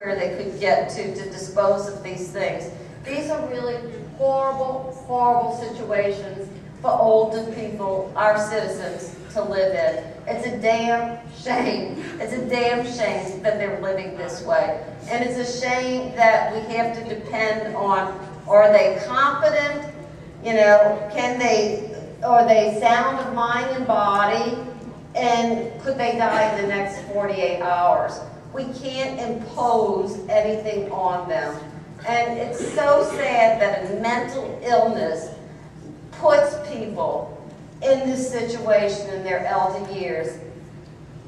where they could get to dispose of these things. These are really horrible, horrible situations for older people, our citizens, to live in. It's a damn shame. It's a damn shame that they're living this way. And it's a shame that we have to depend on, are they competent? You know, are they sound of mind and body? And could they die in the next 48 hours? We can't impose anything on them. And it's so sad that a mental illness puts people in this situation in their elder years.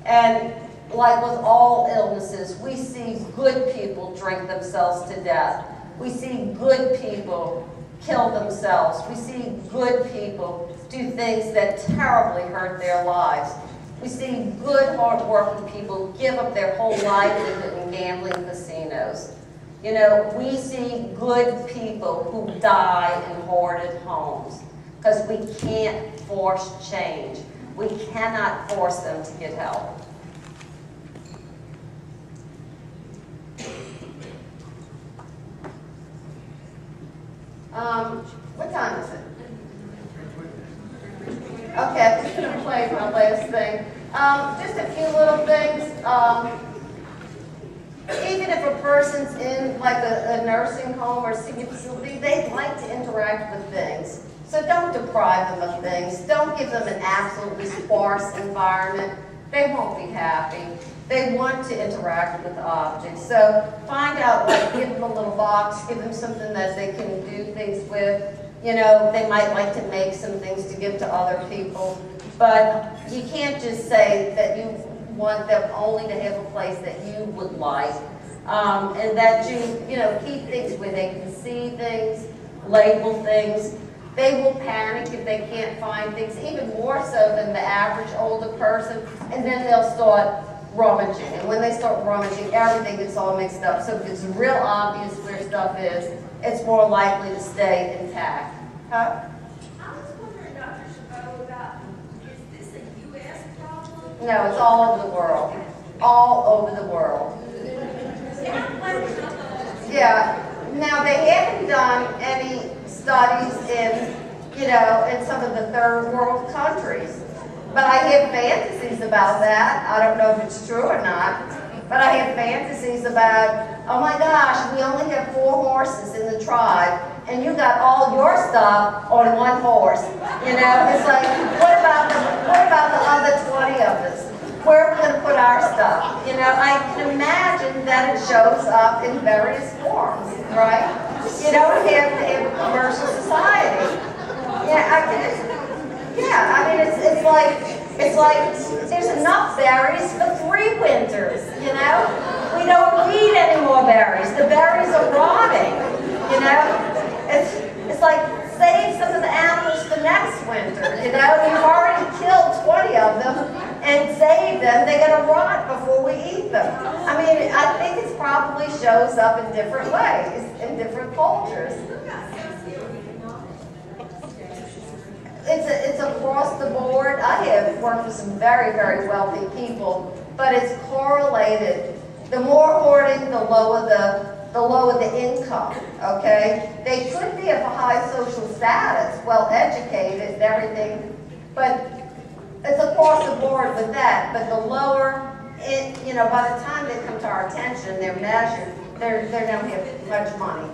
And like with all illnesses, we see good people drink themselves to death. We see good people kill themselves. We see good people do things that terribly hurt their lives. We see good, hard-working people give up their whole livelihood in gambling casinos. You know, we see good people who die in hoarded homes because we can't force change. We cannot force them to get help. What time is it? Okay, I'm just going to play my last thing. Just a few little things. Even if a person's in like a nursing home or senior facility, they like to interact with things. So don't deprive them of things. Don't give them an absolutely sparse environment. They won't be happy. They want to interact with objects. So find out, like, give them a little box, give them something that they can do things with. You know, they might like to make some things to give to other people. But you can't just say that you want them only to have a place that you would like. And that you know, keep things where they can see things, label things. They will panic if they can't find things, even more so than the average older person. And then they'll start rummaging. And when they start rummaging, everything gets all mixed up. So if it's real obvious where stuff is, it's more likely to stay intact. Huh? I was wondering, Dr. Chabot, about, is this a U.S. problem? No, it's all over the world. All over the world. Yeah. Now, they haven't done any studies in, you know, in some of the third world countries. But I have fantasies about that. I don't know if it's true or not. But I have fantasies about, oh my gosh, we only have 4 horses in the tribe, and you got all your stuff on 1 horse. You know, it's like, what about the other 20 of us? Where are we going to put our stuff? You know, I can imagine that it shows up in various forms, right? You don't have to have a commercial society. Yeah, I mean, it's like there's enough berries for 3 winters, you know? We don't need any more berries. The berries are rotting, you know? It's like, save some of the animals for next winter, you know? You've already killed 20 of them and saved them. They're going to rot before we eat them. I mean, I think it probably shows up in different ways, in different cultures. It's across the board. I have worked with some very, very wealthy people, but it's correlated. The more hoarding, the lower the income, okay? They could be of a high social status, well educated and everything, but it's across the board with that. But the lower, you know, by the time they come to our attention, they're measured, they don't have much money.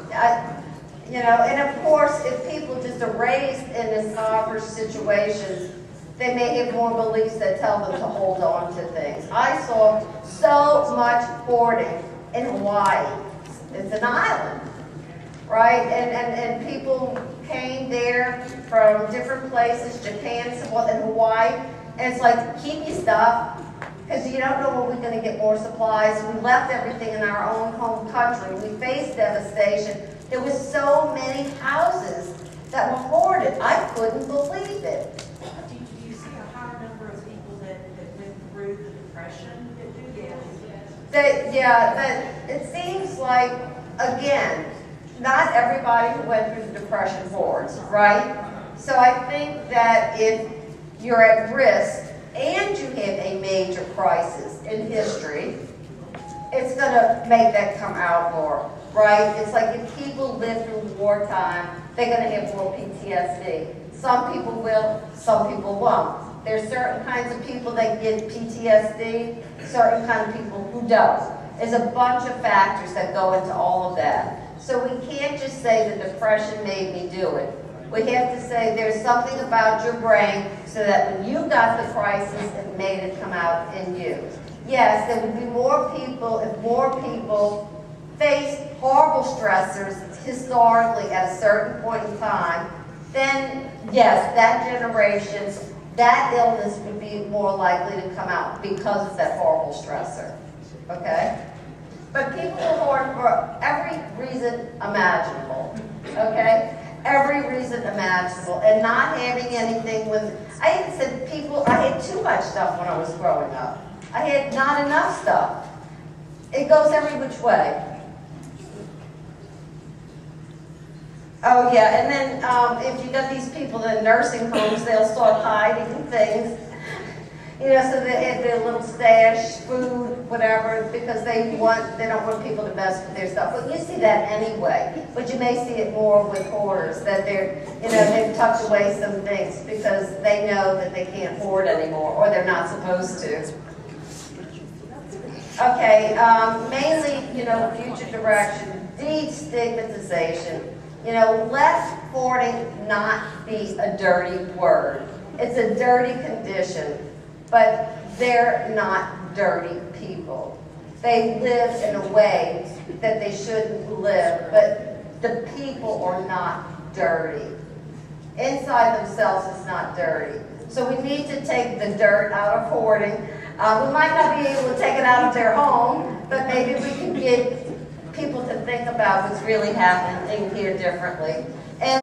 You know, and of course, if people just are raised in impoverished situations, they may have more beliefs that tell them to hold on to things. I saw so much hoarding in Hawaii. It's an island, right? And people came there from different places, Japan, and Hawaii, and it's like, keep your stuff, because you don't know when we're going to get more supplies. We left everything in our own home country. We faced devastation. There were so many houses that were hoarded. I couldn't believe it. Do you see a higher number of people that went through the Depression that do that? It seems like, again, not everybody who went through the Depression hoards, right? So I think that if you're at risk and you have a major crisis in history, it's gonna make that come out more, right? It's like if people live through wartime, they're gonna have more PTSD. Some people will, some people won't. There's certain kinds of people that get PTSD, certain kind of people who don't. There's a bunch of factors that go into all of that. So we can't just say the depression made me do it. We have to say there's something about your brain so that when you got the crisis, it made it come out in you. Yes, there would be more people if more people faced horrible stressors historically at a certain point in time. Then, yes, that generation, that illness would be more likely to come out because of that horrible stressor. Okay? But people will hoard for every reason imaginable. Okay? Every reason imaginable. And not having anything with, I even said people, I had too much stuff when I was growing up. I had not enough stuff. It goes every which way. Oh yeah, and then if you got these people in nursing homes, they'll start hiding things. You know, so they have their little stash, food, whatever, because they don't want people to mess with their stuff. But you see that anyway. But you may see it more with hoarders, that they've tucked away some things because they know that they can't hoard anymore, or they're not supposed to. Okay, mainly, future direction, destigmatization. Let hoarding not be a dirty word. It's a dirty condition. But they're not dirty people. They live in a way that they shouldn't live, but the people are not dirty. Inside themselves is not dirty. So we need to take the dirt out of hoarding. We might not be able to take it out of their home, but maybe we can get people to think about what's really happening here differently. And